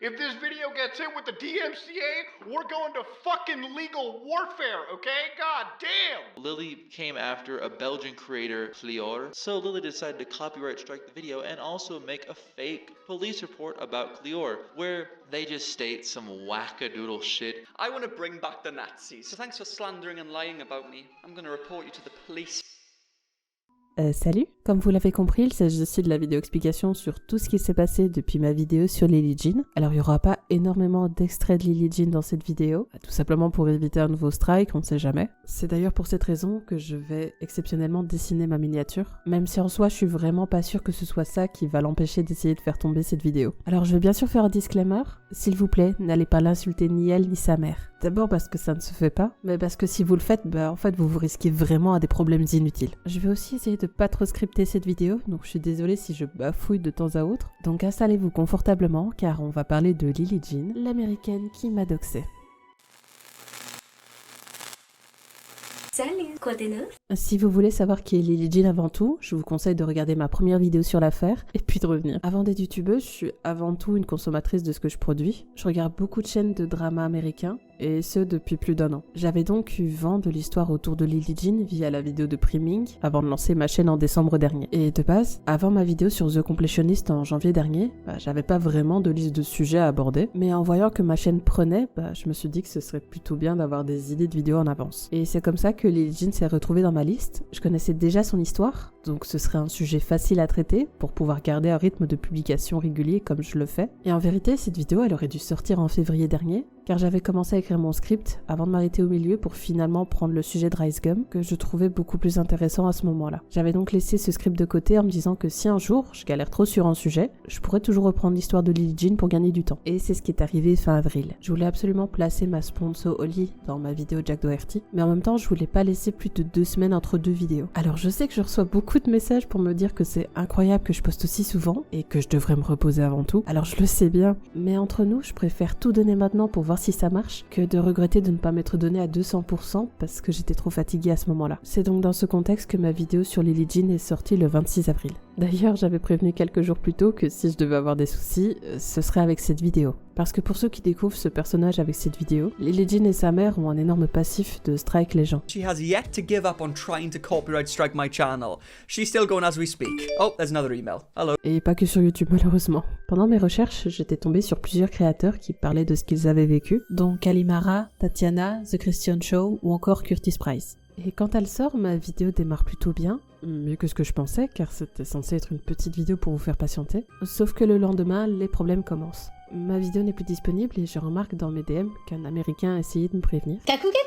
If this video gets hit with the DMCA, we're going to fucking legal warfare, okay? God damn! Lily came after a Belgian creator, Clior, so Lily decided to copyright strike the video and also make a fake police report about Clior, where they just state some wackadoodle shit. I want to bring back the Nazis, so thanks for slandering and lying about me. I'm going to report you to the police. Salut! Comme vous l'avez compris, il s'agit ici de la vidéo explication sur tout ce qui s'est passé depuis ma vidéo sur Lily Jean. Alors il n'y aura pas énormément d'extraits de Lily Jean dans cette vidéo, tout simplement pour éviter un nouveau strike, on ne sait jamais. C'est d'ailleurs pour cette raison que je vais exceptionnellement dessiner ma miniature, même si en soi je suis vraiment pas sûre que ce soit ça qui va l'empêcher d'essayer de faire tomber cette vidéo. Alors je vais bien sûr faire un disclaimer, s'il vous plaît, n'allez pas l'insulter ni elle ni sa mère. D'abord parce que ça ne se fait pas, mais parce que si vous le faites, en fait vous risquez vraiment à des problèmes inutiles. Je vais aussi essayer de pas trop scripter cette vidéo, donc je suis désolée si je bafouille de temps à autre. Donc installez-vous confortablement car on va parler de Lily Jean, l'américaine qui m'a doxé. Salut, quoi de neuf? Si vous voulez savoir qui est Lily Jean avant tout, je vous conseille de regarder ma première vidéo sur l'affaire et puis de revenir. Avant d'être youtubeuse, je suis avant tout une consommatrice de ce que je produis. Je regarde beaucoup de chaînes de drama américains et ce depuis plus d'1 an. J'avais donc eu vent de l'histoire autour de Lily Jean via la vidéo de Priming avant de lancer ma chaîne en décembre dernier. Et de base, avant ma vidéo sur The Completionist en janvier dernier, j'avais pas vraiment de liste de sujets à aborder, mais en voyant que ma chaîne prenait, je me suis dit que ce serait plutôt bien d'avoir des idées de vidéos en avance. Et c'est comme ça que Lily Jean s'est retrouvée dans ma liste. Je connaissais déjà son histoire, donc ce serait un sujet facile à traiter pour pouvoir garder un rythme de publication régulier comme je le fais. Et en vérité, cette vidéo, elle aurait dû sortir en février dernier, car j'avais commencé à écrire mon script avant de m'arrêter au milieu pour finalement prendre le sujet de Rice Gum, que je trouvais beaucoup plus intéressant à ce moment-là. J'avais donc laissé ce script de côté en me disant que si un jour je galère trop sur un sujet, je pourrais toujours reprendre l'histoire de Lily Jean pour gagner du temps. Et c'est ce qui est arrivé fin avril. Je voulais absolument placer ma sponsor Holly dans ma vidéo Jack Doherty, mais en même temps je voulais pas laisser plus de 2 semaines entre 2 vidéos. Alors je sais que je reçois beaucoup de messages pour me dire que c'est incroyable que je poste aussi souvent et que je devrais me reposer avant tout. Alors je le sais bien, mais entre nous, je préfère tout donner maintenant pour voir si ça marche que de regretter de ne pas m'être donné à 200% parce que j'étais trop fatiguée à ce moment-là. C'est donc dans ce contexte que ma vidéo sur Lily Jean est sortie le 26 avril. D'ailleurs, j'avais prévenu quelques jours plus tôt que si je devais avoir des soucis, ce serait avec cette vidéo. Parce que pour ceux qui découvrent ce personnage avec cette vidéo, Lily Jean et sa mère ont un énorme passif de strike les gens. She has yet to give up on trying to copyright strike my channel. She's still going as we speak. Oh, there's another email. Hello. Et pas que sur YouTube malheureusement. Pendant mes recherches, j'étais tombée sur plusieurs créateurs qui parlaient de ce qu'ils avaient vécu, dont Kalimara, Tatiana, The Christian Show ou encore Curtis Price. Et quand elle sort, ma vidéo démarre plutôt bien, mieux que ce que je pensais, car c'était censé être une petite vidéo pour vous faire patienter. Sauf que le lendemain, les problèmes commencent. Ma vidéo n'est plus disponible et je remarque dans mes DM qu'un Américain a essayé de me prévenir. Coucou coucou!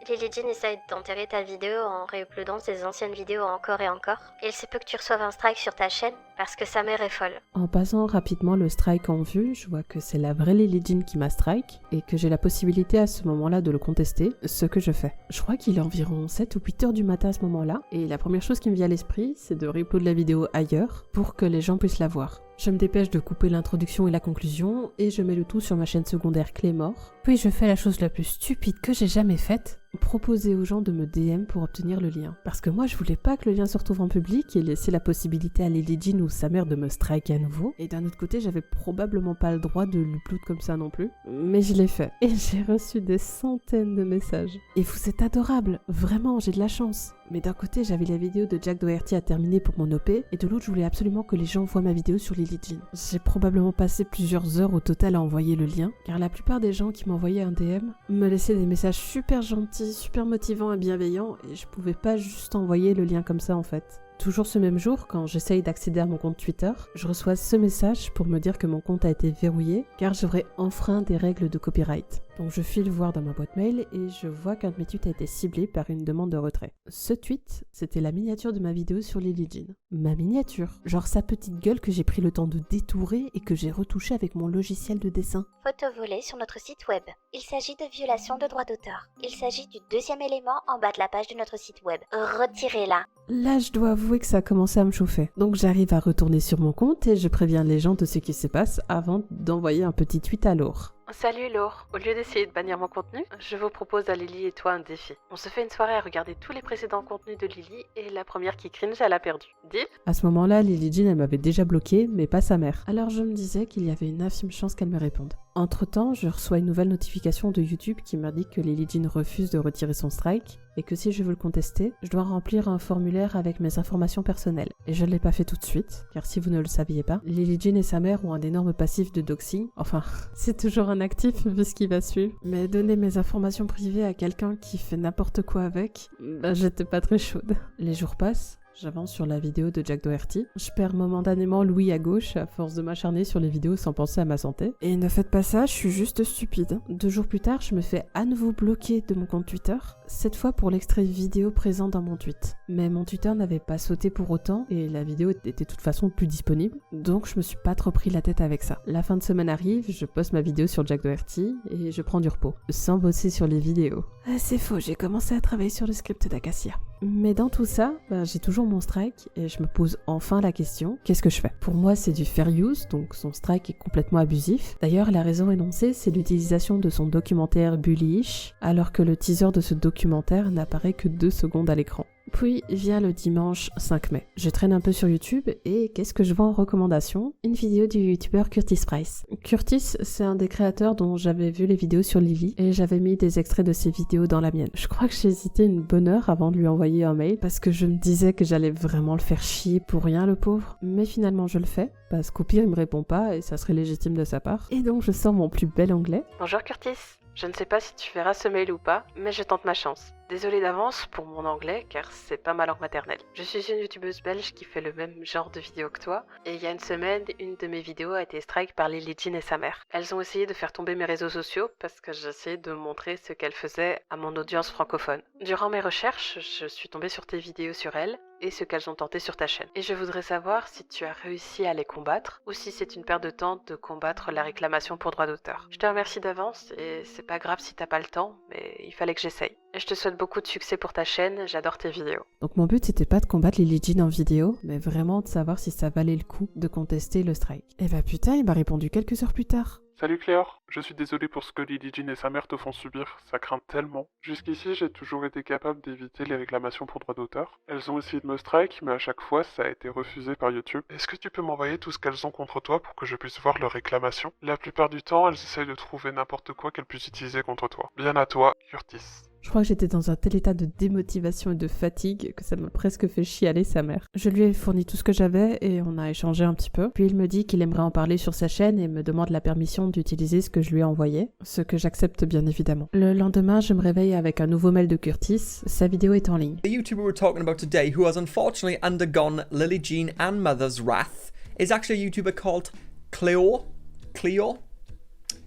Lily Jean essaye d'enterrer ta vidéo en réuploadant ses anciennes vidéos encore et encore. Et il se peut que tu reçoives un strike sur ta chaîne parce que sa mère est folle. En passant rapidement le strike en vue, je vois que c'est la vraie Lily Jean qui m'a strike et que j'ai la possibilité à ce moment-là de le contester, ce que je fais. Je crois qu'il est environ 7 ou 8 heures du matin à ce moment-là et la première chose qui me vient à l'esprit, c'est de réuploader la vidéo ailleurs pour que les gens puissent la voir. Je me dépêche de couper l'introduction et la conclusion et je mets le tout sur ma chaîne secondaire Clémor. Puis je fais la chose la plus stupide que j'ai jamais faite, proposer aux gens de me DM pour obtenir le lien. Parce que moi je voulais pas que le lien se retrouve en public et laisser la possibilité à Lily Jean ou sa mère de me strike à nouveau. Et d'un autre côté j'avais probablement pas le droit de l'upload comme ça non plus. Mais je l'ai fait. Et j'ai reçu des centaines de messages. Et vous êtes adorables, vraiment j'ai de la chance. Mais d'un côté j'avais la vidéo de Jack Doherty à terminer pour mon OP et de l'autre je voulais absolument que les gens voient ma vidéo sur Lily Jean. J'ai probablement passé plusieurs heures au total à envoyer le lien car la plupart des gens qui m'envoyaient un DM me laissaient des messages super gentils, super motivants et bienveillants et je pouvais pas juste envoyer le lien comme ça en fait. Toujours ce même jour, quand j'essaye d'accéder à mon compte Twitter, je reçois ce message pour me dire que mon compte a été verrouillé car j'aurais enfreint des règles de copyright. Donc je file voir dans ma boîte mail et je vois qu'un de mes tweets a été ciblé par une demande de retrait. Ce tweet, c'était la miniature de ma vidéo sur Lily Jean. Ma miniature, genre sa petite gueule que j'ai pris le temps de détourer et que j'ai retouchée avec mon logiciel de dessin. Photo volée sur notre site web. Il s'agit de violation de droits d'auteur. Il s'agit du 2e élément en bas de la page de notre site web. Retirez-la. Là, je dois avouer que ça a commencé à me chauffer. Donc j'arrive à retourner sur mon compte et je préviens les gens de ce qui se passe avant d'envoyer un petit tweet à Laure. Salut Laure, au lieu d'essayer de bannir mon contenu, je vous propose à Lily et toi un défi. On se fait une soirée à regarder tous les précédents contenus de Lily et la première qui cringe, elle a perdu. Deal ? À ce moment-là, Lily Jean, elle m'avait déjà bloqué, mais pas sa mère. Alors je me disais qu'il y avait une infime chance qu'elle me réponde. Entre-temps, je reçois une nouvelle notification de YouTube qui m'indique que Lily Jean refuse de retirer son strike et que si je veux le contester, je dois remplir un formulaire avec mes informations personnelles. Et je ne l'ai pas fait tout de suite, car si vous ne le saviez pas, Lily Jean et sa mère ont un énorme passif de doxing. Enfin, c'est toujours un actif vu ce qui va suivre. Mais donner mes informations privées à quelqu'un qui fait n'importe quoi avec, j'étais pas très chaude. Les jours passent. J'avance sur la vidéo de Jack Doherty. Je perds momentanément l'ouïe à gauche à force de m'acharner sur les vidéos sans penser à ma santé. Et ne faites pas ça, je suis juste stupide. 2 jours plus tard, je me fais à nouveau bloquer de mon compte Twitter, cette fois pour l'extrait vidéo présent dans mon tweet. Mais mon Twitter n'avait pas sauté pour autant et la vidéo était de toute façon plus disponible, donc je me suis pas trop pris la tête avec ça. La fin de semaine arrive, je poste ma vidéo sur Jack Doherty et je prends du repos, sans bosser sur les vidéos. C'est faux, j'ai commencé à travailler sur le script d'Acacia. Mais dans tout ça, j'ai toujours mon strike et je me pose enfin la question, qu'est-ce que je fais ? Pour moi, c'est du fair use, donc son strike est complètement abusif. D'ailleurs, la raison énoncée, c'est l'utilisation de son documentaire Bully-ish, alors que le teaser de ce documentaire n'apparaît que 2 secondes à l'écran. Puis vient le dimanche 5 mai. Je traîne un peu sur YouTube et qu'est-ce que je vois en recommandation ? Une vidéo du youtubeur Curtis Price. Curtis, c'est un des créateurs dont j'avais vu les vidéos sur Lily et j'avais mis des extraits de ses vidéos dans la mienne. Je crois que j'ai hésité une bonne heure avant de lui envoyer un mail parce que je me disais que j'allais vraiment le faire chier pour rien le pauvre. Mais finalement je le fais parce qu'au pire il me répond pas et ça serait légitime de sa part. Et donc je sors mon plus bel anglais. Bonjour Curtis. Je ne sais pas si tu verras ce mail ou pas, mais je tente ma chance. Désolée d'avance pour mon anglais, car c'est pas ma langue maternelle. Je suis une youtubeuse belge qui fait le même genre de vidéos que toi, et il y a une semaine, une de mes vidéos a été strike par Lily Jean et sa mère. Elles ont essayé de faire tomber mes réseaux sociaux parce que j'essayais de montrer ce qu'elles faisaient à mon audience francophone. Durant mes recherches, je suis tombée sur tes vidéos sur elles, et ce qu'elles ont tenté sur ta chaîne. Et je voudrais savoir si tu as réussi à les combattre, ou si c'est une perte de temps de combattre la réclamation pour droit d'auteur. Je te remercie d'avance, et c'est pas grave si t'as pas le temps, mais il fallait que j'essaye. Et je te souhaite beaucoup de succès pour ta chaîne, j'adore tes vidéos. Donc mon but c'était pas de combattre Lily Jean en vidéo, mais vraiment de savoir si ça valait le coup de contester le strike. Et bah putain, il m'a répondu quelques heures plus tard. Salut Cléor, je suis désolé pour ce que Lily Jean et sa mère te font subir, ça craint tellement. Jusqu'ici, j'ai toujours été capable d'éviter les réclamations pour droit d'auteur. Elles ont essayé de me strike, mais à chaque fois, ça a été refusé par YouTube. Est-ce que tu peux m'envoyer tout ce qu'elles ont contre toi pour que je puisse voir leurs réclamations ? La plupart du temps, elles essayent de trouver n'importe quoi qu'elles puissent utiliser contre toi. Bien à toi, Curtis. Je crois que j'étais dans un tel état de démotivation et de fatigue que ça m'a presque fait chialer sa mère. Je lui ai fourni tout ce que j'avais et on a échangé un petit peu. Puis il me dit qu'il aimerait en parler sur sa chaîne et me demande la permission d'utiliser ce que je lui ai envoyé, ce que j'accepte bien évidemment. Le lendemain, je me réveille avec un nouveau mail de Curtis. Sa vidéo est en ligne. The YouTuber we're talking about today, who has unfortunately undergone Lily Jean and Mother's wrath, is actually a YouTuber called Cleo.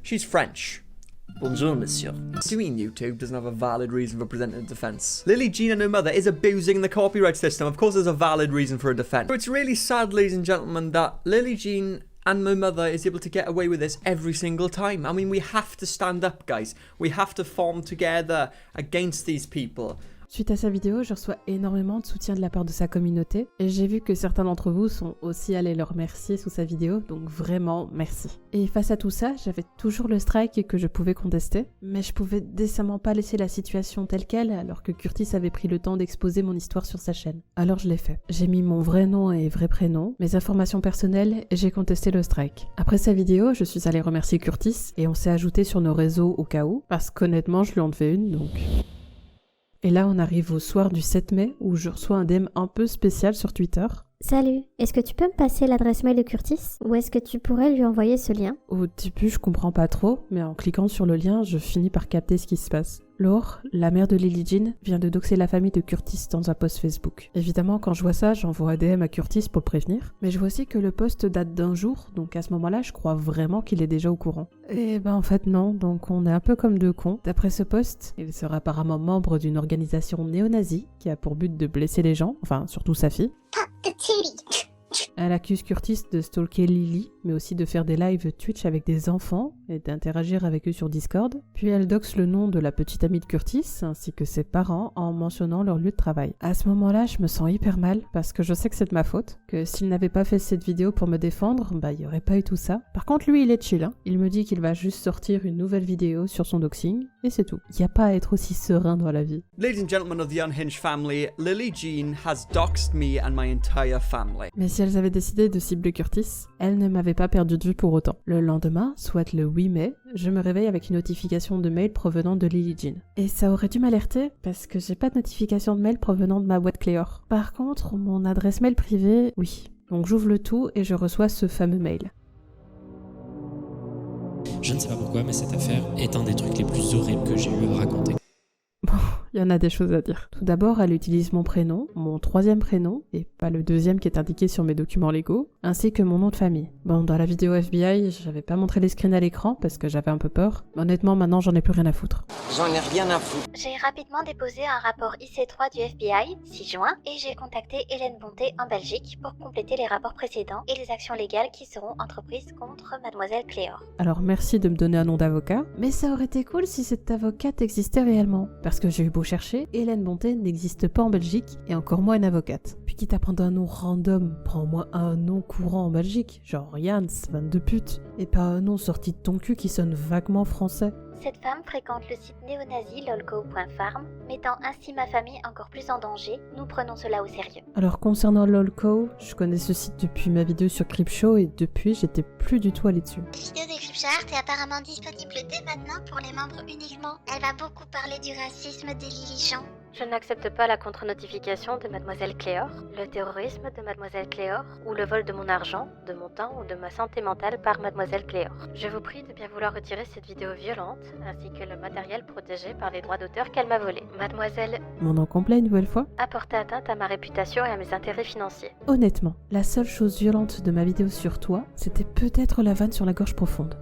She's French. Bonjour, monsieur. Doing YouTube doesn't have a valid reason for presenting a defense. Lily Jean and her mother is abusing the copyright system. Of course, there's a valid reason for a defense. So it's really sad, ladies and gentlemen, that Lily Jean and my mother is able to get away with this every single time. I mean, we have to stand up, guys. We have to form together against these people. Suite à sa vidéo, je reçois énormément de soutien de la part de sa communauté et j'ai vu que certains d'entre vous sont aussi allés le remercier sous sa vidéo, donc vraiment merci. Et face à tout ça, j'avais toujours le strike que je pouvais contester, mais je pouvais décemment pas laisser la situation telle quelle alors que Curtis avait pris le temps d'exposer mon histoire sur sa chaîne. Alors je l'ai fait. J'ai mis mon vrai nom et vrai prénom, mes informations personnelles et j'ai contesté le strike. Après sa vidéo, je suis allée remercier Curtis et on s'est ajouté sur nos réseaux au cas où, parce qu'honnêtement je lui en devais une donc... Et là, on arrive au soir du 7 mai où je reçois un DM un peu spécial sur Twitter. Salut, est-ce que tu peux me passer l'adresse mail de Curtis ? Ou est-ce que tu pourrais lui envoyer ce lien ? Au début, je comprends pas trop, mais en cliquant sur le lien, je finis par capter ce qui se passe. Laure, la mère de Lily Jean, vient de doxer la famille de Curtis dans un post Facebook. Évidemment, quand je vois ça, j'envoie un DM à Curtis pour le prévenir. Mais je vois aussi que le post date d'un jour, donc à ce moment-là, je crois vraiment qu'il est déjà au courant. Et ben en fait non, donc on est un peu comme deux cons. D'après ce post, il serait apparemment membre d'une organisation néo-nazie qui a pour but de blesser les gens, enfin surtout sa fille. Elle accuse Curtis de stalker Lily, mais aussi de faire des lives Twitch avec des enfants et d'interagir avec eux sur Discord. Puis elle doxe le nom de la petite amie de Curtis ainsi que ses parents en mentionnant leur lieu de travail. À ce moment-là, je me sens hyper mal parce que je sais que c'est de ma faute, que s'il n'avait pas fait cette vidéo pour me défendre, il n'y aurait pas eu tout ça. Par contre, lui, il est chill, hein. Il me dit qu'il va juste sortir une nouvelle vidéo sur son doxing et c'est tout. Il n'y a pas à être aussi serein dans la vie. Ladies and gentlemen of the Unhinged family, Lily Jean has doxed me and my entire family. Mais si elles avaient décidé de cibler Curtis, elles ne m'avaient pas perdu de vue pour autant. Le lendemain, soit le 8 mai, je me réveille avec une notification de mail provenant de Lily Jean. Et ça aurait dû m'alerter parce que j'ai pas de notification de mail provenant de ma boîte Cléor. Par contre, mon adresse mail privée, oui. Donc j'ouvre le tout et je reçois ce fameux mail. Je ne sais pas pourquoi, mais cette affaire est un des trucs les plus horribles que j'ai eu à raconter. Bon, il y en a des choses à dire. Tout d'abord, elle utilise mon prénom, mon troisième prénom, et pas le deuxième qui est indiqué sur mes documents légaux, ainsi que mon nom de famille. Bon, dans la vidéo FBI, j'avais pas montré les screens à l'écran parce que j'avais un peu peur. Mais honnêtement, maintenant, j'en ai plus rien à foutre. J'en ai rien à foutre. J'ai rapidement déposé un rapport IC3 du FBI, 6 juin, et j'ai contacté Hélène Bonté en Belgique pour compléter les rapports précédents et les actions légales qui seront entreprises contre Mademoiselle Cléor. Alors merci de me donner un nom d'avocat, mais ça aurait été cool si cette avocate existait réellement. Parce que j'ai eu beau chercher, Hélène Bonté n'existe pas en Belgique, et encore moins une avocate. Puis quitte à prendre un nom random, prends-moi un nom courant en Belgique, genre Jans, 22 putes, et pas un nom sorti de ton cul qui sonne vaguement français. Cette femme fréquente le site néo-nazi lolco.farm, mettant ainsi ma famille encore plus en danger. Nous prenons cela au sérieux. Alors concernant Lolco, je connais ce site depuis ma vidéo sur Cryptshow et depuis j'étais plus du tout allée dessus. La vidéo de Cryptchart est apparemment disponible dès maintenant pour les membres uniquement. Elle va beaucoup parler du racisme de Lily Jean. Je n'accepte pas la contre-notification de Mademoiselle Cléor, le terrorisme de Mademoiselle Cléor, ou le vol de mon argent, de mon temps ou de ma santé mentale par Mademoiselle Cléor. Je vous prie de bien vouloir retirer cette vidéo violente, ainsi que le matériel protégé par les droits d'auteur qu'elle m'a volé. Mademoiselle Mon nom complet une nouvelle fois. a porté atteinte à ma réputation et à mes intérêts financiers. Honnêtement, la seule chose violente de ma vidéo sur toi, c'était peut-être la vanne sur la gorge profonde.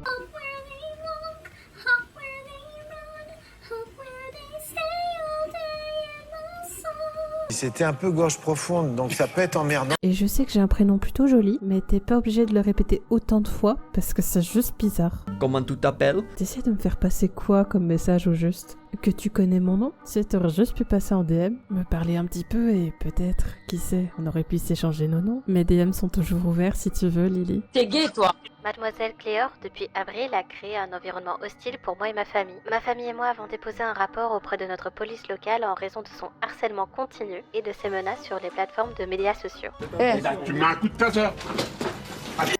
C'était un peu gorge profonde, donc ça peut être emmerdant. Et je sais que j'ai un prénom plutôt joli, mais t'es pas obligé de le répéter autant de fois, parce que c'est juste bizarre. Comment tu t'appelles? T'essaies de me faire passer quoi comme message au juste? Que tu connais mon nom? Si t'aurais juste pu passer en DM, me parler un petit peu et peut-être, qui sait, on aurait pu s'échanger nos noms. Mes DM sont toujours ouverts si tu veux, Lily. T'es gay, toi. Mademoiselle Cléor, depuis avril, a créé un environnement hostile pour moi et ma famille. Ma famille et moi avons déposé un rapport auprès de notre police locale en raison de son harcèlement continu et de ses menaces sur les plateformes de médias sociaux. Tu mets un coup de taser.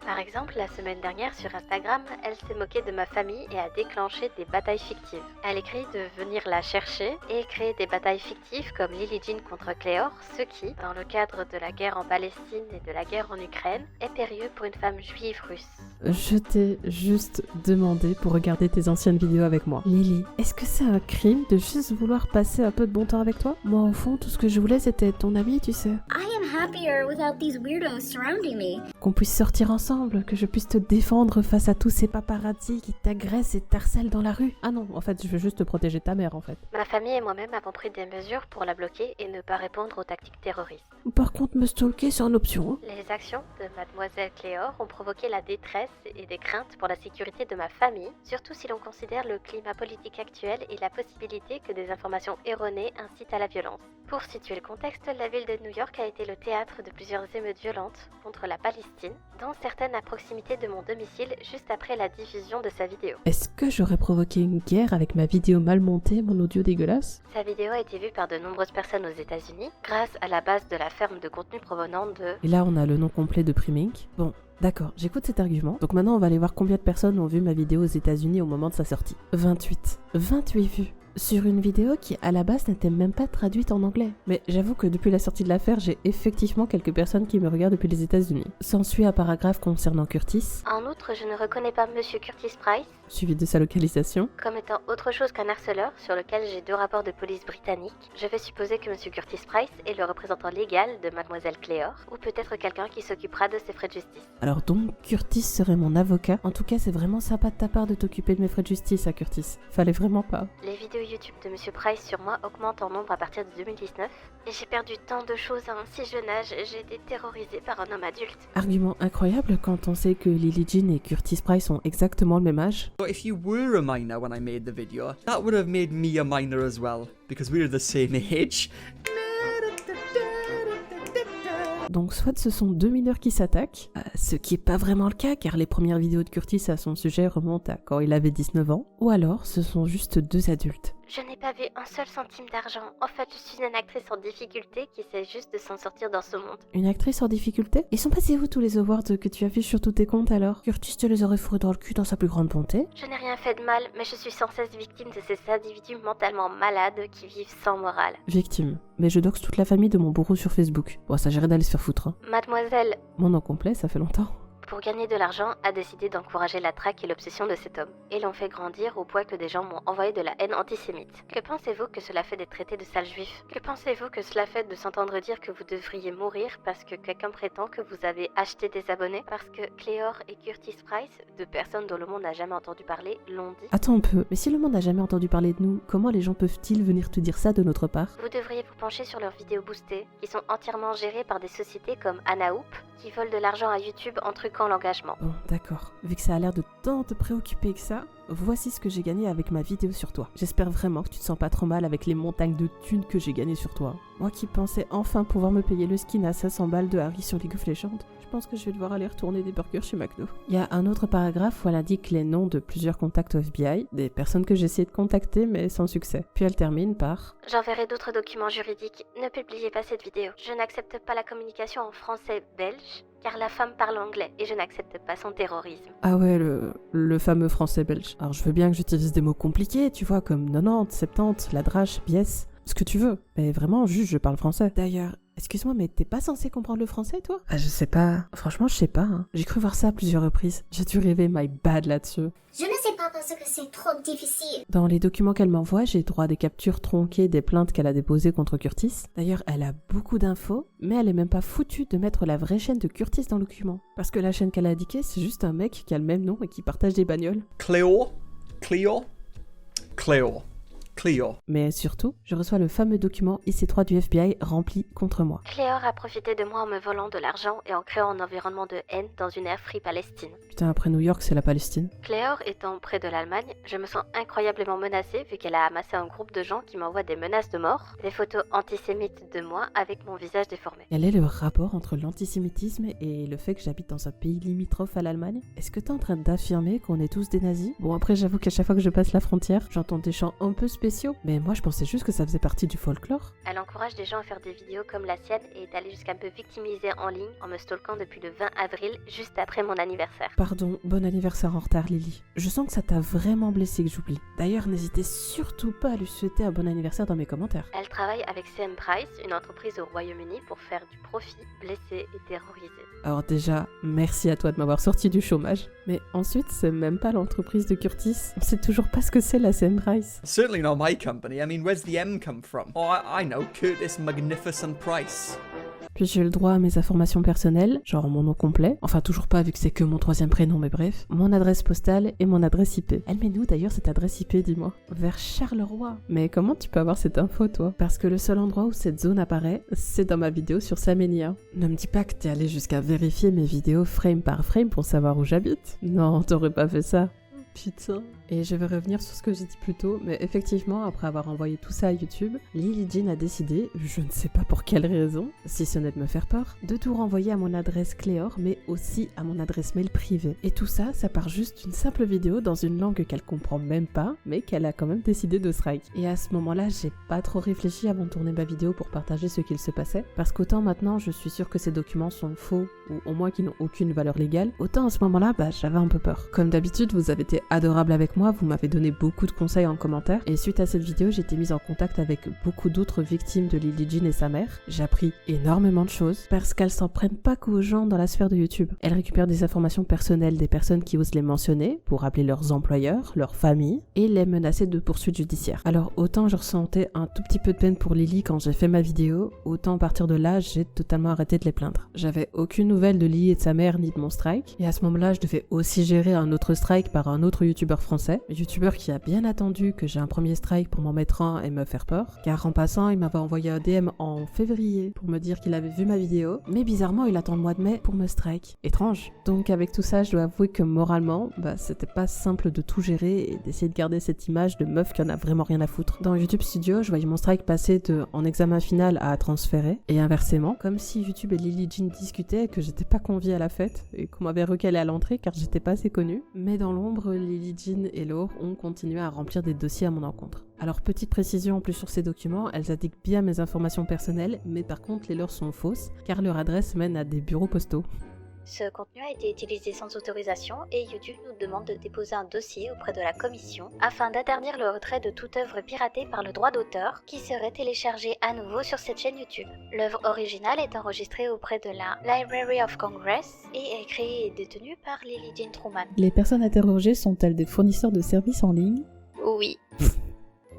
Par exemple, la semaine dernière sur Instagram, elle s'est moquée de ma famille et a déclenché des batailles fictives. Elle écrit de venir la chercher et créer des batailles fictives comme Lily Jean contre Cléor, ce qui, dans le cadre de la guerre en Palestine et de la guerre en Ukraine, est périlleux pour une femme juive russe. Je t'ai juste demandé pour regarder tes anciennes vidéos avec moi. Lily, est-ce que c'est un crime de juste vouloir passer un peu de bon temps avec toi? Moi, au fond, tout ce que je voulais, c'était être ton amie, tu sais. I am happier without these weirdos surrounding me. Qu'on puisse sortir ensemble, que je puisse te défendre face à tous ces paparazzi qui t'agressent et t'harcèlent dans la rue. Ah non, en fait, je veux juste te protéger ta mère, en fait. Ma famille et moi-même avons pris des mesures pour la bloquer et ne pas répondre aux tactiques terroristes. Par contre, me stalker, c'est une option. Les actions de Mademoiselle Cléor ont provoqué la détresse et des craintes pour la sécurité de ma famille, surtout si l'on considère le climat politique actuel et la possibilité que des informations erronées incitent à la violence. Pour situer le contexte, la ville de New York a été le théâtre de plusieurs émeutes violentes contre la Palestine, dont certaines à proximité de mon domicile juste après la diffusion de sa vidéo. Est-ce que j'aurais provoqué une guerre avec ma vidéo mal montée, mon audio dégueulasse? Sa vidéo a été vue par de nombreuses personnes aux États-Unis grâce à la base de la ferme de contenu provenant de... Et là, on a le nom complet de Primink. Bon, d'accord, j'écoute cet argument. Donc maintenant, on va aller voir combien de personnes ont vu ma vidéo aux États-Unis au moment de sa sortie. 28. 28 vues. Sur une vidéo qui, à la base, n'était même pas traduite en anglais. Mais j'avoue que depuis la sortie de l'affaire, j'ai effectivement quelques personnes qui me regardent depuis les États-Unis. S'ensuit un paragraphe concernant Curtis. En outre, je ne reconnais pas Monsieur Curtis Price, suivi de sa localisation. comme étant autre chose qu'un harceleur sur lequel j'ai 2 rapports de police britanniques. Je vais supposer que Monsieur Curtis Price est le représentant légal de Mademoiselle Cléor, ou peut-être quelqu'un qui s'occupera de ses frais de justice. Alors donc, Curtis serait mon avocat. En tout cas, c'est vraiment sympa de ta part de t'occuper de mes frais de justice à Curtis. Fallait vraiment pas. Les vidéos YouTube de Monsieur Price sur moi augmentent en nombre à partir de 2019. Et j'ai perdu tant de choses à un si jeune âge, j'ai été terrorisée par un homme adulte. Argument incroyable quand on sait que Lily Jean et Curtis Price ont exactement le même âge. So if you were a minor when I made the video, that would have made me a minor as well, because we're the same age. Donc soit ce sont deux mineurs qui s'attaquent, ce qui est pas vraiment le cas car les premières vidéos de Curtis à son sujet remontent à quand il avait 19 ans, ou alors ce sont juste deux adultes. Je n'ai pas vu un seul centime d'argent. En fait, je suis une actrice en difficulté qui essaie juste de s'en sortir dans ce monde. Une actrice en difficulté? Ils sont passés où tous les awards que tu affiches sur tous tes comptes alors? Curtis te les aurait fourrés dans le cul dans sa plus grande bonté? Je n'ai rien fait de mal, mais je suis sans cesse victime de ces individus mentalement malades qui vivent sans morale. Victime. Mais je doxe toute la famille de mon bourreau sur Facebook. Bon, ça gérait d'aller se faire foutre. Hein. Mademoiselle, Mon nom complet, ça fait longtemps. pour gagner de l'argent, a décidé d'encourager la traque et l'obsession de cet homme, et l'ont fait grandir au point que des gens m'ont envoyé de la haine antisémite. Que pensez-vous que cela fait d'être traité de sale juif? Que pensez-vous que cela fait de s'entendre dire que vous devriez mourir parce que quelqu'un prétend que vous avez acheté des abonnés? Parce que Cléor et Curtis Price, deux personnes dont le monde n'a jamais entendu parler, l'ont dit. Attends un peu, mais si le monde n'a jamais entendu parler de nous, comment les gens peuvent-ils venir te dire ça de notre part? Vous devriez vous pencher sur leurs vidéos boostées, qui sont entièrement gérées par des sociétés comme Anahoop, qui volent de l'argent à YouTube en truquant l'engagement. Bon, d'accord. Vu que ça a l'air de tant te préoccuper que ça, voici ce que j'ai gagné avec ma vidéo sur toi. J'espère vraiment que tu te sens pas trop mal avec les montagnes de thunes que j'ai gagnées sur toi. Moi qui pensais enfin pouvoir me payer le skin à 500 balles de Harry sur League of Legends, je pense que je vais devoir aller retourner des burgers chez McDo. Il y a un autre paragraphe où elle indique les noms de plusieurs contacts au FBI, des personnes que j'ai essayé de contacter mais sans succès. Puis elle termine par... J'enverrai d'autres documents juridiques. Ne publiez pas cette vidéo. Je n'accepte pas la communication en français belge, car la femme parle anglais et je n'accepte pas son terrorisme. Ah ouais, le fameux français belge. Alors je veux bien que j'utilise des mots compliqués, tu vois, comme 90, 70, la drache, biès, ce que tu veux. Mais vraiment, juste je parle français. D'ailleurs, excuse-moi, mais t'es pas censé comprendre le français, toi? Ah, je sais pas. Franchement, je sais pas. Hein. J'ai cru voir ça à plusieurs reprises. J'ai dû rêver my bad là-dessus. Je ne sais pas parce que c'est trop difficile. Dans les documents qu'elle m'envoie, j'ai droit à des captures tronquées des plaintes qu'elle a déposées contre Curtis. D'ailleurs, elle a beaucoup d'infos, mais elle est même pas foutue de mettre la vraie chaîne de Curtis dans le document. Parce que la chaîne qu'elle a indiquée, c'est juste un mec qui a le même nom et qui partage des bagnoles. Cleo. Mais surtout, je reçois le fameux document IC3 du FBI rempli contre moi. Cléor a profité de moi en me volant de l'argent et en créant un environnement de haine dans une aire free Palestine. Putain, après New York, c'est la Palestine. Cléor étant près de l'Allemagne, je me sens incroyablement menacée vu qu'elle a amassé un groupe de gens qui m'envoient des menaces de mort, des photos antisémites de moi avec mon visage déformé. Quel est le rapport entre l'antisémitisme et le fait que j'habite dans un pays limitrophe à l'Allemagne? Est-ce que t'es en train d'affirmer qu'on est tous des nazis? Bon, après, j'avoue qu'à chaque fois que je passe la frontière, j'entends des chants un peu spéciaux, mais moi je pensais juste que ça faisait partie du folklore. Elle encourage des gens à faire des vidéos comme la sienne et est allée jusqu'à me victimiser en ligne en me stalkant depuis le 20 avril, juste après mon anniversaire. Pardon, bon anniversaire en retard Lily. Je sens que ça t'a vraiment blessé que j'oublie. D'ailleurs, n'hésitez surtout pas à lui souhaiter un bon anniversaire dans mes commentaires. Elle travaille avec CM Price, une entreprise au Royaume-Uni, pour faire du profit, blessé et terrorisé. Alors déjà, merci à toi de m'avoir sorti du chômage. Mais ensuite, c'est même pas l'entreprise de Curtis. On sait toujours pas ce que c'est la CM Price. Certainly not my company. I mean, where's the M come from? Oh, I know, Curtis Magnificent Price. Puis j'ai le droit à mes informations personnelles, genre mon nom complet, enfin toujours pas vu que c'est que mon troisième prénom, mais bref, mon adresse postale et mon adresse IP. Elle met où d'ailleurs cette adresse IP, dis-moi? Vers Charleroi. Mais comment tu peux avoir cette info, toi? Parce que le seul endroit où cette zone apparaît, c'est dans ma vidéo sur Saménia. Ne me dis pas que t'es allé jusqu'à vérifier mes vidéos frame par frame pour savoir où j'habite. Non, t'aurais pas fait ça. Putain. Et je vais revenir sur ce que j'ai dit plus tôt, mais effectivement, après avoir envoyé tout ça à YouTube, Lily Jean a décidé, je ne sais pas pour quelle raison, si ce n'est de me faire peur, de tout renvoyer à mon adresse Cléor, mais aussi à mon adresse mail privée. Et tout ça, ça part juste d'une simple vidéo dans une langue qu'elle comprend même pas, mais qu'elle a quand même décidé de strike. Et à ce moment-là, j'ai pas trop réfléchi avant de tourner ma vidéo pour partager ce qu'il se passait, parce qu'autant maintenant je suis sûre que ces documents sont faux, ou au moins qu'ils n'ont aucune valeur légale, autant à ce moment-là, j'avais un peu peur. Comme d'habitude, vous avez été adorable avec moi, vous m'avez donné beaucoup de conseils en commentaire, et suite à cette vidéo, j'ai été mise en contact avec beaucoup d'autres victimes de Lily Jean et sa mère. J'ai appris énormément de choses, parce qu'elles s'en prennent pas qu'aux gens dans la sphère de YouTube. Elles récupèrent des informations personnelles des personnes qui osent les mentionner, pour appeler leurs employeurs, leur famille, et les menacer de poursuites judiciaires. Alors autant je ressentais un tout petit peu de peine pour Lily quand j'ai fait ma vidéo, autant à partir de là, j'ai totalement arrêté de les plaindre. J'avais aucune nouvelle de Lily et de sa mère, ni de mon strike, et à ce moment-là, je devais aussi gérer un autre strike par un autre autre youtubeur français, youtubeur qui a bien attendu que j'ai un premier strike pour m'en mettre un et me faire peur, car en passant il m'avait envoyé un DM en février pour me dire qu'il avait vu ma vidéo, mais bizarrement il attend le mois de mai pour me strike. Étrange. Donc avec tout ça, je dois avouer que moralement, c'était pas simple de tout gérer et d'essayer de garder cette image de meuf qui en a vraiment rien à foutre. Dans YouTube Studio, je voyais mon strike passer de en examen final à transférer, et inversement, comme si YouTube et Lily Jean discutaient et que j'étais pas conviée à la fête, et qu'on m'avait recalé à l'entrée car j'étais pas assez connue. Mais dans l'ombre, Lily Jean et Laure ont continué à remplir des dossiers à mon encontre. Alors petite précision en plus sur ces documents, elles indiquent bien mes informations personnelles, mais par contre les leurs sont fausses, car leur adresse mène à des bureaux postaux. Ce contenu a été utilisé sans autorisation et YouTube nous demande de déposer un dossier auprès de la commission afin d'interdire le retrait de toute œuvre piratée par le droit d'auteur qui serait téléchargée à nouveau sur cette chaîne YouTube. L'œuvre originale est enregistrée auprès de la Library of Congress et est créée et détenue par Lily Jean Truman. Les personnes interrogées sont-elles des fournisseurs de services en ligne? Oui.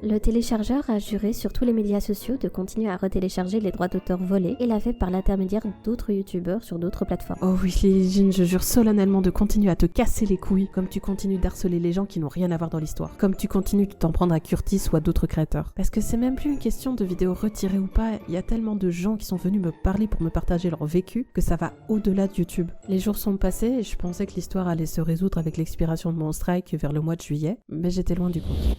Le téléchargeur a juré sur tous les médias sociaux de continuer à retélécharger les droits d'auteur volés et l'a fait par l'intermédiaire d'autres youtubeurs sur d'autres plateformes. Oh oui, Lily Jean, je jure solennellement de continuer à te casser les couilles, comme tu continues d'harceler les gens qui n'ont rien à voir dans l'histoire, comme tu continues de t'en prendre à Curtis ou à d'autres créateurs. Parce que c'est même plus une question de vidéos retirées ou pas, il y a tellement de gens qui sont venus me parler pour me partager leur vécu que ça va au-delà de YouTube. Les jours sont passés et je pensais que l'histoire allait se résoudre avec l'expiration de mon strike vers le mois de juillet, mais j'étais loin du compte.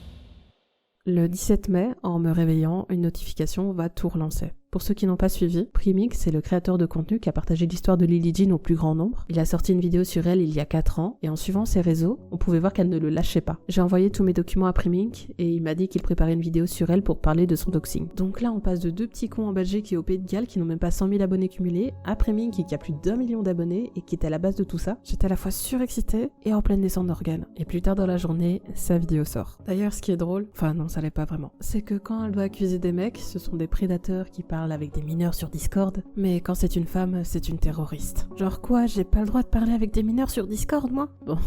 Le 17 mai, en me réveillant, une notification va tout relancer. Pour ceux qui n'ont pas suivi, Primix, c'est le créateur de contenu qui a partagé l'histoire de Lily Jean au plus grand nombre. Il a sorti une vidéo sur elle il y a 4 ans, et en suivant ses réseaux, on pouvait voir qu'elle ne le lâchait pas. J'ai envoyé tous mes documents à Primix, et il m'a dit qu'il préparait une vidéo sur elle pour parler de son doxing. Donc là, on passe de 2 petits cons en Belgique et au Pays de Galles qui n'ont même pas 100 000 abonnés cumulés, à Primix qui a plus d'1 million d'abonnés et qui était à la base de tout ça. J'étais à la fois surexcitée et en pleine descente d'organes. Et plus tard dans la journée, sa vidéo sort. D'ailleurs, ce qui est drôle, enfin non, ça l'est pas vraiment, c'est que quand elle doit accuser des mecs, ce sont des prédateurs qui parlent avec des mineurs sur Discord, mais quand c'est une femme, c'est une terroriste. Genre quoi, j'ai pas le droit de parler avec des mineurs sur Discord, moi? Bon...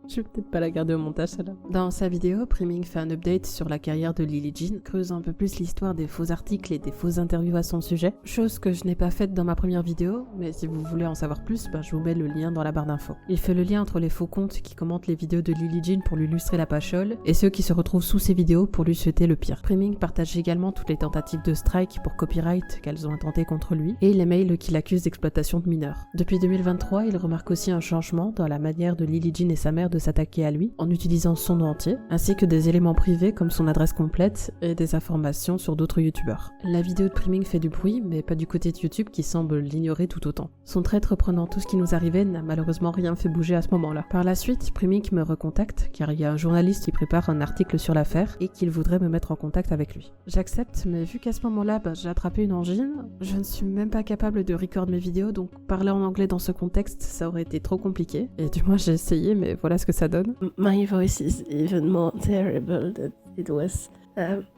Je vais peut-être pas la garder au montage, celle-là. Dans sa vidéo, Priming fait un update sur la carrière de Lily Jean, creuse un peu plus l'histoire des faux articles et des fausses interviews à son sujet, chose que je n'ai pas faite dans ma première vidéo, mais si vous voulez en savoir plus, je vous mets le lien dans la barre d'infos. Il fait le lien entre les faux comptes qui commentent les vidéos de Lily Jean pour lui illustrer la pachole, et ceux qui se retrouvent sous ses vidéos pour lui souhaiter le pire. Priming partage également toutes les tentatives de strike pour copyright qu'elles ont intentées contre lui, et les mails qui l'accusent d'exploitation de mineurs. Depuis 2023, il remarque aussi un changement dans la manière de Lily Jean et sa mère de s'attaquer à lui, en utilisant son nom entier, ainsi que des éléments privés comme son adresse complète et des informations sur d'autres youtubeurs. La vidéo de Priming fait du bruit, mais pas du côté de YouTube qui semble l'ignorer tout autant. Son trait reprenant tout ce qui nous arrivait n'a malheureusement rien fait bouger à ce moment-là. Par la suite, Priming me recontacte car il y a un journaliste qui prépare un article sur l'affaire et qu'il voudrait me mettre en contact avec lui. J'accepte, mais vu qu'à ce moment-là, j'ai attrapé une angine, je ne suis même pas capable de record mes vidéos, donc parler en anglais dans ce contexte, ça aurait été trop compliqué. Et du moins j'ai essayé, mais voilà ce que ça donne. My voice is even more terrible than it was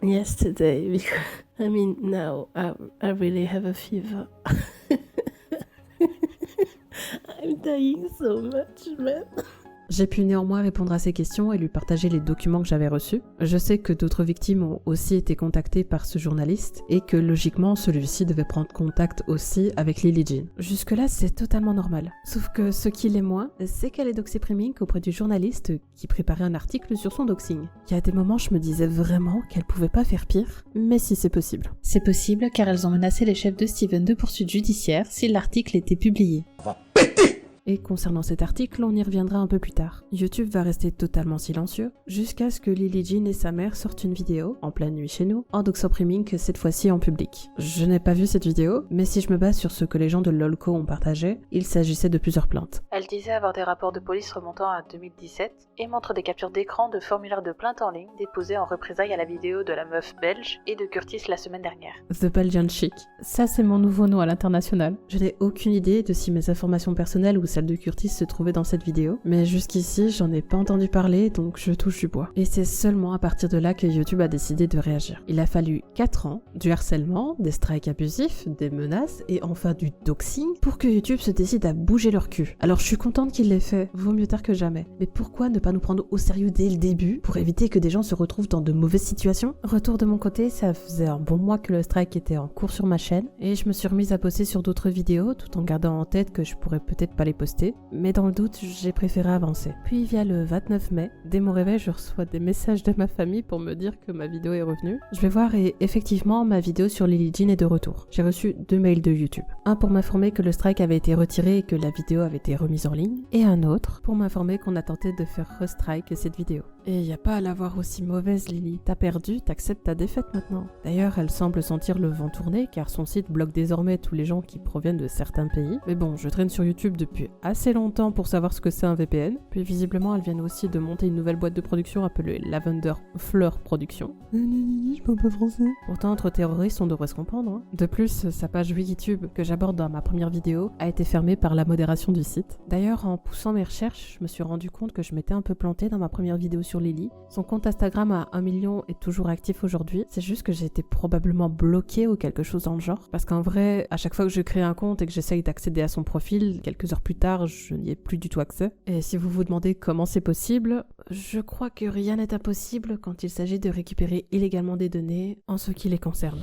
yesterday because I mean now I really have a fever. I'm dying so much, man. J'ai pu néanmoins répondre à ses questions et lui partager les documents que j'avais reçus. Je sais que d'autres victimes ont aussi été contactées par ce journaliste et que logiquement celui-ci devait prendre contact aussi avec Lily Jean. Jusque-là, c'est totalement normal. Sauf que ce qui l'est moins, c'est qu'elle est doxée Priming auprès du journaliste qui préparait un article sur son doxing. Il y a des moments, je me disais vraiment qu'elle pouvait pas faire pire, mais si c'est possible. C'est possible car elles ont menacé les chefs de Steven de poursuites judiciaires si l'article était publié. Et concernant cet article, on y reviendra un peu plus tard. YouTube va rester totalement silencieux, jusqu'à ce que Lily Jean et sa mère sortent une vidéo, en pleine nuit chez nous, en doxant Priming, cette fois-ci en public. Je n'ai pas vu cette vidéo, mais si je me base sur ce que les gens de LOLCO ont partagé, il s'agissait de plusieurs plaintes. Elle disait avoir des rapports de police remontant à 2017, et montre des captures d'écran de formulaires de plainte en ligne déposés en représailles à la vidéo de la meuf belge et de Curtis la semaine dernière. The Belgian Chic. Ça, c'est mon nouveau nom à l'international. Je n'ai aucune idée de si mes informations personnelles ou celle de Curtis se trouvait dans cette vidéo, mais jusqu'ici j'en ai pas entendu parler, donc je touche du bois. Et c'est seulement à partir de là que YouTube a décidé de réagir. Il a fallu 4 ans, du harcèlement, des strikes abusifs, des menaces et enfin du doxing pour que YouTube se décide à bouger leur cul. Alors je suis contente qu'il l'ait fait, vaut mieux tard que jamais. Mais pourquoi ne pas nous prendre au sérieux dès le début pour éviter que des gens se retrouvent dans de mauvaises situations? Retour de mon côté, ça faisait un bon mois que le strike était en cours sur ma chaîne et je me suis remise à poster sur d'autres vidéos tout en gardant en tête que je pourrais peut-être pas les poster poster, mais dans le doute, j'ai préféré avancer. Puis via le 29 mai, dès mon réveil, je reçois des messages de ma famille pour me dire que ma vidéo est revenue. Je vais voir et effectivement, ma vidéo sur Lily Jean est de retour. J'ai reçu 2 mails de YouTube. Un pour m'informer que le strike avait été retiré et que la vidéo avait été remise en ligne, et un autre pour m'informer qu'on a tenté de faire restrike cette vidéo. Et y a pas à la voir aussi mauvaise, Lily. T'as perdu, t'acceptes ta défaite maintenant. D'ailleurs, elle semble sentir le vent tourner car son site bloque désormais tous les gens qui proviennent de certains pays. Mais bon, je traîne sur YouTube depuis assez longtemps pour savoir ce que c'est un VPN. Puis visiblement, elles viennent aussi de monter une nouvelle boîte de production appelée Lavender Fleur Production. Je parle pas français. Pourtant, entre terroristes, on devrait se comprendre. Hein. De plus, sa page YouTube que j'aborde dans ma première vidéo a été fermée par la modération du site. D'ailleurs, en poussant mes recherches, je me suis rendu compte que je m'étais un peu plantée dans ma première vidéo sur Lily. Son compte Instagram à 1 million est toujours actif aujourd'hui. C'est juste que j'ai été probablement bloquée ou quelque chose dans le genre. Parce qu'en vrai, à chaque fois que je crée un compte et que j'essaye d'accéder à son profil, quelques heures plus tard, je n'y ai plus du tout accès. Et si vous vous demandez comment c'est possible, je crois que rien n'est impossible quand il s'agit de récupérer illégalement des données en ce qui les concerne.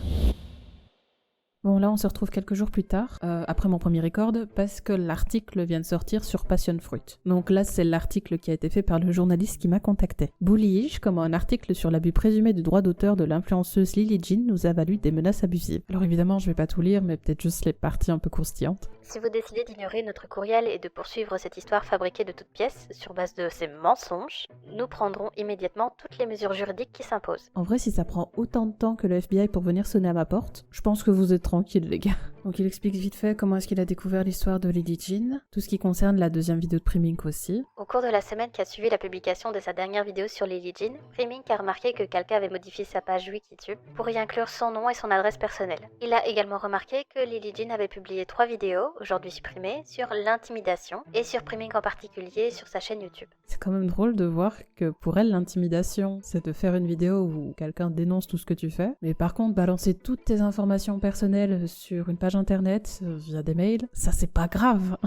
Bon, là, on se retrouve quelques jours plus tard, après mon premier record, parce que l'article vient de sortir sur Passion Fruit. Donc là, c'est l'article qui a été fait par le journaliste qui m'a contacté. Bullish, comme un article sur l'abus présumé du droit d'auteur de l'influenceuse Lily Jean, nous a valu des menaces abusives. Alors évidemment, je vais pas tout lire, mais peut-être juste les parties un peu croustillantes. Si vous décidez d'ignorer notre courriel et de poursuivre cette histoire fabriquée de toutes pièces sur base de ces mensonges, nous prendrons immédiatement toutes les mesures juridiques qui s'imposent. En vrai, si ça prend autant de temps que le FBI pour venir sonner à ma porte, je pense que vous êtes tranquilles, les gars. Donc il explique vite fait comment est-ce qu'il a découvert l'histoire de Lily Jean, tout ce qui concerne la deuxième vidéo de Primink aussi. Au cours de la semaine qui a suivi la publication de sa dernière vidéo sur Lily Jean, Primink a remarqué que quelqu'un avait modifié sa page Wikitube pour y inclure son nom et son adresse personnelle. Il a également remarqué que Lily Jean avait publié 3 vidéos, aujourd'hui supprimées, sur l'intimidation, et sur Primink en particulier sur sa chaîne YouTube. C'est quand même drôle de voir que pour elle, l'intimidation, c'est de faire une vidéo où quelqu'un dénonce tout ce que tu fais, mais par contre, balancer toutes tes informations personnelles sur une page internet, via des mails, ça c'est pas grave.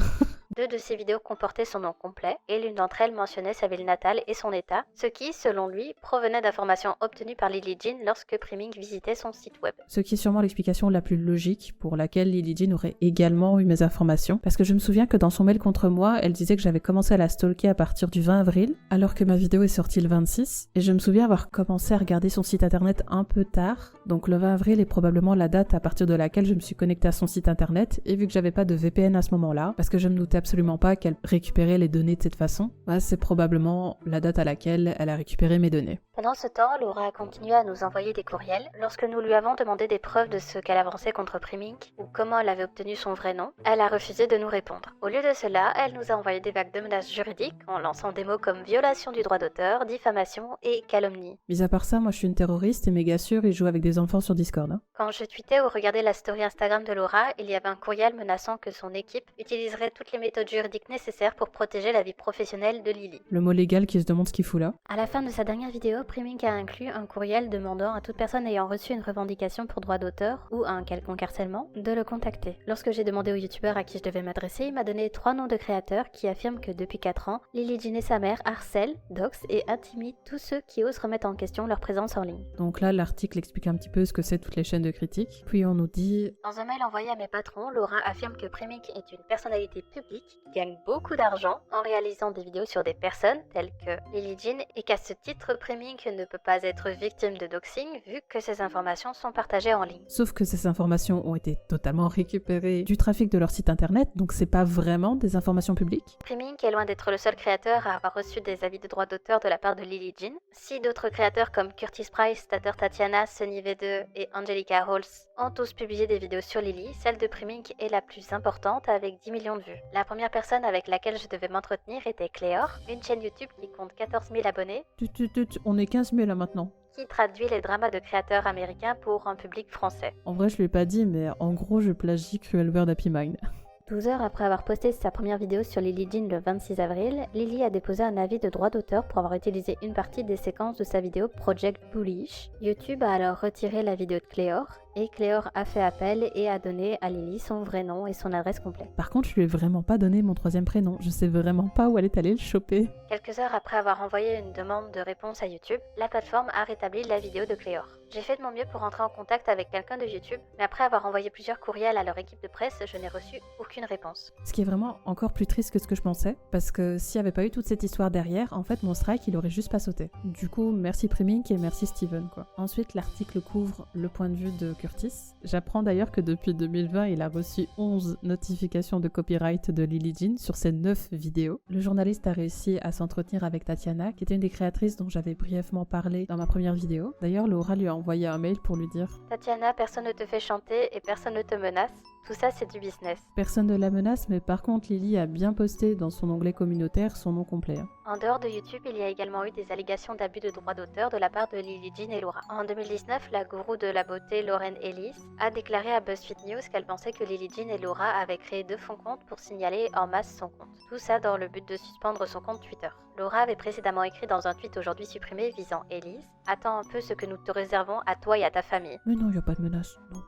2 de ces vidéos comportaient son nom complet, et l'une d'entre elles mentionnait sa ville natale et son état, ce qui, selon lui, provenait d'informations obtenues par Lily Jean lorsque Primink visitait son site web. Ce qui est sûrement l'explication la plus logique pour laquelle Lily Jean aurait également eu mes informations, parce que je me souviens que dans son mail contre moi, elle disait que j'avais commencé à la stalker à partir du 20 avril, alors que ma vidéo est sortie le 26, et je me souviens avoir commencé à regarder son site internet un peu tard, donc le 20 avril est probablement la date à partir de laquelle je me suis connectée à son site internet, et vu que j'avais pas de VPN à ce moment-là, parce que je me doutais absolument pas qu'elle récupérait les données de cette façon, bah c'est probablement la date à laquelle elle a récupéré mes données. Pendant ce temps, Laura a continué à nous envoyer des courriels. Lorsque nous lui avons demandé des preuves de ce qu'elle avançait contre Primink, ou comment elle avait obtenu son vrai nom, elle a refusé de nous répondre. Au lieu de cela, elle nous a envoyé des vagues de menaces juridiques en lançant des mots comme violation du droit d'auteur, diffamation et calomnie. Mis à part ça, moi je suis une terroriste et méga sûre, ils jouent avec des enfants sur Discord. Hein. Quand je tweetais ou regardais la story Instagram de Laura, il y avait un courriel menaçant que son équipe utiliserait toutes les méthodes juridiques nécessaires pour protéger la vie professionnelle de Lily. Le mot légal qui se demande ce qu'il fout là. À la fin de sa dernière vidéo, Primink a inclus un courriel demandant à toute personne ayant reçu une revendication pour droit d'auteur ou un quelconque harcèlement de le contacter. Lorsque j'ai demandé au youtubeur à qui je devais m'adresser, il m'a donné 3 noms de créateurs qui affirment que depuis 4 ans, Lily Jean et sa mère harcèlent, doxent et intimident tous ceux qui osent remettre en question leur présence en ligne. Donc là, l'article explique un petit peu ce que c'est toutes les chaînes de critiques. Puis on nous dit... Dans un mail envoyé à mes patrons, Laura affirme que Primink est une personnalité publique qui gagne beaucoup d'argent en réalisant des vidéos sur des personnes telles que Lily Jean et qu'à ce titre, Primink ne peut pas être victime de doxing vu que ces informations sont partagées en ligne. Sauf que ces informations ont été totalement récupérées du trafic de leur site internet, donc c'est pas vraiment des informations publiques. Primink est loin d'être le seul créateur à avoir reçu des avis de droit d'auteur de la part de Lily Jean. Si d'autres créateurs comme Curtis Price, Tater Tatiana, Sunny V2 et Angelica Halls ont tous publié des vidéos sur Lily, celle de Primink est la plus importante avec 10 millions de vues. La première personne avec laquelle je devais m'entretenir était Cléor, une chaîne YouTube qui compte 14 000 abonnés. On est 15 000 là maintenant. Qui traduit les dramas de créateurs américains pour un public français. En vrai, je lui ai pas dit, mais en gros, je plagie Cruel World Happy Mind. 12 heures après avoir posté sa première vidéo sur Lily Jean le 26 avril, Lily a déposé un avis de droit d'auteur pour avoir utilisé une partie des séquences de sa vidéo Project Bullish. YouTube a alors retiré la vidéo de Cléor et Cléor a fait appel et a donné à Lily son vrai nom et son adresse complète. Par contre, je lui ai vraiment pas donné mon 3e prénom. Je sais vraiment pas où elle est allée le choper. Quelques heures après avoir envoyé une demande de réponse à YouTube, la plateforme a rétabli la vidéo de Cléor. J'ai fait de mon mieux pour entrer en contact avec quelqu'un de YouTube, mais après avoir envoyé plusieurs courriels à leur équipe de presse, je n'ai reçu aucune réponse. Ce qui est vraiment encore plus triste que ce que je pensais, parce que s'il n'y avait pas eu toute cette histoire derrière, en fait mon strike il aurait juste pas sauté. Du coup, merci Primink et merci Steven quoi. Ensuite, l'article couvre le point de vue de Curtis. J'apprends d'ailleurs que depuis 2020, il a reçu 11 notifications de copyright de Lily Jean sur ses 9 vidéos. Le journaliste a réussi à s'entretenir avec Tatiana, qui était une des créatrices dont j'avais brièvement parlé dans ma première vidéo. D'ailleurs, Laura lui a envoyé un mail pour lui dire « Tatiana, personne ne te fait chanter et personne ne te menace. Tout ça, c'est du business. » Personne ne la menace, mais par contre, Lily a bien posté dans son onglet communautaire son nom complet. En dehors de YouTube, il y a également eu des allégations d'abus de droits d'auteur de la part de Lily Jean et Laura. En 2019, la gourou de la beauté Lauren Ellis a déclaré à BuzzFeed News qu'elle pensait que Lily Jean et Laura avaient créé 2 faux comptes pour signaler en masse son compte. Tout ça dans le but de suspendre son compte Twitter. Laura avait précédemment écrit dans un tweet aujourd'hui supprimé visant Ellis « Attends un peu ce que nous te réservons à toi et à ta famille. » Mais non, y a pas de menace, non.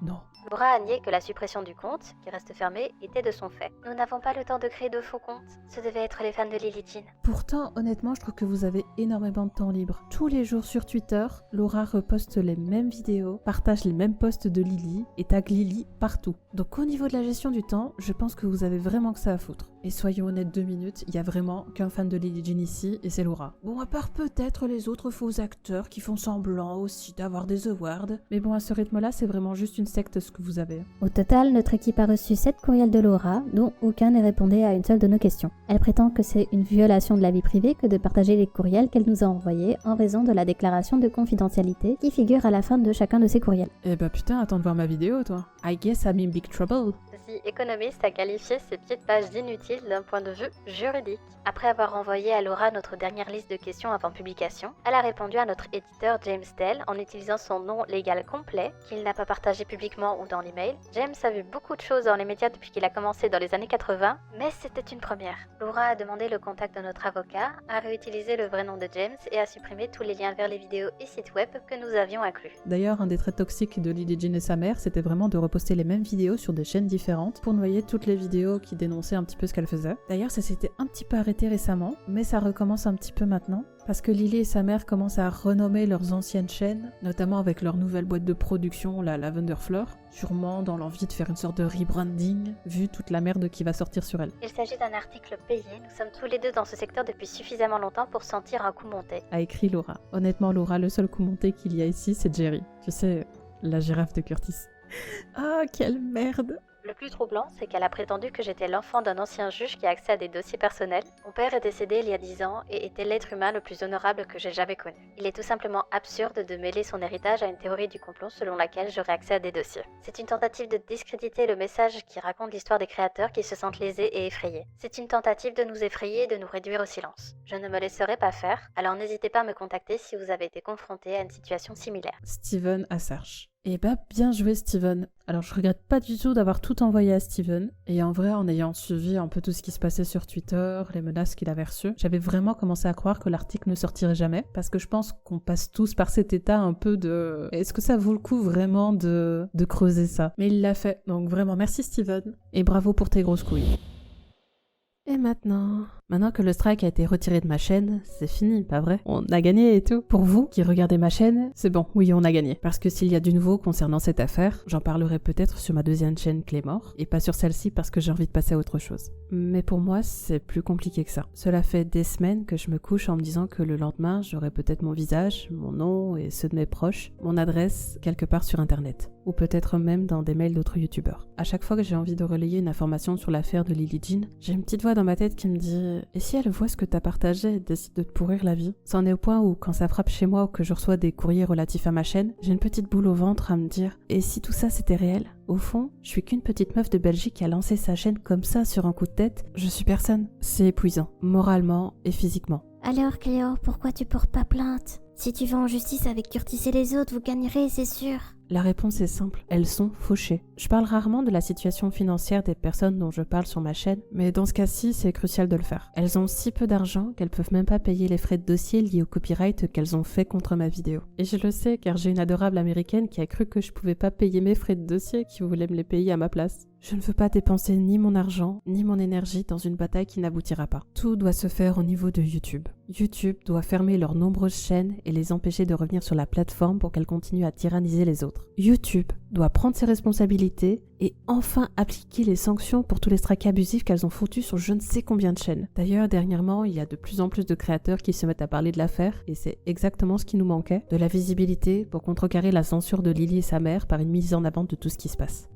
Non. Laura a nié que la suppression du compte, qui reste fermé, était de son fait. Nous n'avons pas le temps de créer de faux comptes. Ce devaient être les fans de Lily Jean. Pourtant, honnêtement, je trouve que vous avez énormément de temps libre. Tous les jours sur Twitter, Laura reposte les mêmes vidéos, partage les mêmes posts de Lily et tag Lily partout. Donc au niveau de la gestion du temps, je pense que vous avez vraiment que ça à foutre. Et soyons honnêtes 2 minutes, il y a vraiment qu'un fan de Lily Jean ici, et c'est Laura. Bon, à part peut-être les autres faux acteurs qui font semblant aussi d'avoir des awards. Mais bon, à ce rythme-là, c'est vraiment juste une secte ce que vous avez. Au total, notre équipe a reçu 7 courriels de Laura, dont aucun ne répondait à une seule de nos questions. Elle prétend que c'est une violation de la vie privée que de partager les courriels qu'elle nous a envoyés en raison de la déclaration de confidentialité qui figure à la fin de chacun de ces courriels. Eh bah putain, attends de voir ma vidéo, toi. I guess I'm in big trouble. The Economist a qualifié ces petites pages d'inutiles d'un point de vue juridique. Après avoir envoyé à Laura notre dernière liste de questions avant publication, elle a répondu à notre éditeur James Dell en utilisant son nom légal complet, qu'il n'a pas partagé publiquement ou dans l'email. James a vu beaucoup de choses dans les médias depuis qu'il a commencé dans les années 80, mais c'était une première. Laura a demandé le contact de notre avocat, a réutilisé le vrai nom de James et a supprimé tous les liens vers les vidéos et sites web que nous avions inclus. D'ailleurs, un des traits toxiques de Lily Jean et sa mère, c'était vraiment de reposter les mêmes vidéos sur des chaînes différentes pour noyer toutes les vidéos qui dénonçaient un petit peu ce qu'elle faisait. D'ailleurs, ça s'était un petit peu arrêté récemment, mais ça recommence un petit peu maintenant, parce que Lily et sa mère commencent à renommer leurs anciennes chaînes, notamment avec leur nouvelle boîte de production, la Lavender Floor, sûrement dans l'envie de faire une sorte de rebranding, vu toute la merde qui va sortir sur elle. Il s'agit d'un article payé, nous sommes tous les deux dans ce secteur depuis suffisamment longtemps pour sentir un coup monter. A écrit Laura. Honnêtement, Laura, le seul coup monté qu'il y a ici, c'est Jerry. Tu sais, la girafe de Curtis. Ah, quelle merde! Le plus troublant, c'est qu'elle a prétendu que j'étais l'enfant d'un ancien juge qui a accès à des dossiers personnels. Mon père est décédé il y a 10 ans et était l'être humain le plus honorable que j'ai jamais connu. Il est tout simplement absurde de mêler son héritage à une théorie du complot selon laquelle j'aurais accès à des dossiers. C'est une tentative de discréditer le message qui raconte l'histoire des créateurs qui se sentent lésés et effrayés. C'est une tentative de nous effrayer et de nous réduire au silence. Je ne me laisserai pas faire, alors n'hésitez pas à me contacter si vous avez été confronté à une situation similaire. Steven Assarch. Eh bah bien joué Steven. Alors je regrette pas du tout d'avoir tout envoyé à Steven, et en vrai en ayant suivi un peu tout ce qui se passait sur Twitter, les menaces qu'il avait reçues, j'avais vraiment commencé à croire que l'article ne sortirait jamais, parce que je pense qu'on passe tous par cet état un peu de... Est-ce que ça vaut le coup vraiment de creuser ça? Mais il l'a fait, donc vraiment merci Steven, et bravo pour tes grosses couilles. Et maintenant que le strike a été retiré de ma chaîne, c'est fini, pas vrai? On a gagné et tout. Pour vous qui regardez ma chaîne, c'est bon, oui, on a gagné. Parce que s'il y a du nouveau concernant cette affaire, j'en parlerai peut-être sur ma deuxième chaîne Clémor, et pas sur celle-ci parce que j'ai envie de passer à autre chose. Mais pour moi, c'est plus compliqué que ça. Cela fait des semaines que je me couche en me disant que le lendemain, j'aurai peut-être mon visage, mon nom et ceux de mes proches, mon adresse quelque part sur internet. Ou peut-être même dans des mails d'autres youtubeurs. À chaque fois que j'ai envie de relayer une information sur l'affaire de Lily Jean, j'ai une petite voix dans ma tête qui me dit « Et si elle voit ce que t'as partagé et décide de te pourrir la vie ?» C'en est au point où quand ça frappe chez moi ou que je reçois des courriers relatifs à ma chaîne, j'ai une petite boule au ventre à me dire « Et si tout ça c'était réel ?» Au fond, je suis qu'une petite meuf de Belgique qui a lancé sa chaîne comme ça sur un coup de tête. Je suis personne. C'est épuisant, moralement et physiquement. Alors Cléor, pourquoi tu portes pas plainte? Si tu vas en justice avec Curtis et les autres, vous gagnerez, c'est sûr. La réponse est simple, elles sont fauchées. Je parle rarement de la situation financière des personnes dont je parle sur ma chaîne, mais dans ce cas-ci, c'est crucial de le faire. Elles ont si peu d'argent qu'elles peuvent même pas payer les frais de dossier liés au copyright qu'elles ont fait contre ma vidéo. Et je le sais car j'ai une adorable américaine qui a cru que je pouvais pas payer mes frais de dossier, qui voulait me les payer à ma place. Je ne veux pas dépenser ni mon argent, ni mon énergie dans une bataille qui n'aboutira pas. Tout doit se faire au niveau de YouTube. YouTube doit fermer leurs nombreuses chaînes et les empêcher de revenir sur la plateforme pour qu'elles continuent à tyranniser les autres. YouTube doit prendre ses responsabilités et enfin appliquer les sanctions pour tous les strikes abusifs qu'elles ont foutus sur je ne sais combien de chaînes. D'ailleurs, dernièrement, il y a de plus en plus de créateurs qui se mettent à parler de l'affaire et c'est exactement ce qui nous manquait, de la visibilité pour contrecarrer la censure de Lily et sa mère par une mise en avant de tout ce qui se passe.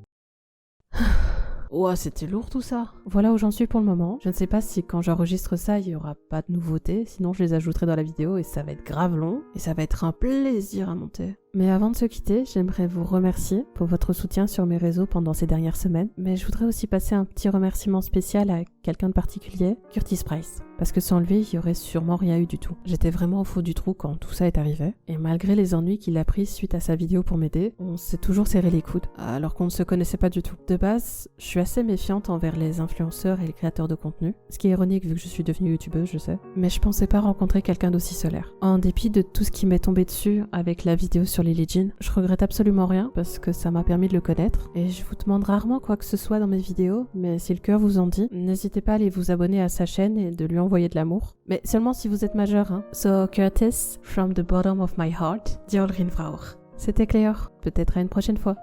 Ouah, c'était lourd tout ça. Voilà où j'en suis pour le moment. Je ne sais pas si quand j'enregistre ça, il y aura pas de nouveautés, sinon je les ajouterai dans la vidéo et ça va être grave long et ça va être un plaisir à monter. Mais avant de se quitter, j'aimerais vous remercier pour votre soutien sur mes réseaux pendant ces dernières semaines. Mais je voudrais aussi passer un petit remerciement spécial à quelqu'un de particulier, Curtis Price. Parce que sans lui, il y aurait sûrement rien eu du tout. J'étais vraiment au fond du trou quand tout ça est arrivé. Et malgré les ennuis qu'il a pris suite à sa vidéo pour m'aider, on s'est toujours serré les coudes, alors qu'on ne se connaissait pas du tout. De base, je suis assez méfiante envers les influenceurs et les créateurs de contenu. Ce qui est ironique vu que je suis devenue youtubeuse, je sais. Mais je pensais pas rencontrer quelqu'un d'aussi solaire. En dépit de tout ce qui m'est tombé dessus avec la vidéo sur Lily Jean, je regrette absolument rien parce que ça m'a permis de le connaître. Et je vous demande rarement quoi que ce soit dans mes vidéos, mais si le cœur vous en dit, n'hésitez pas à aller vous abonner à sa chaîne et de lui envoyer de l'amour. Mais seulement si vous êtes majeur, hein. So Curtis, from the bottom of my heart, Diolrin Vrauch. C'était Cléor, peut-être à une prochaine fois.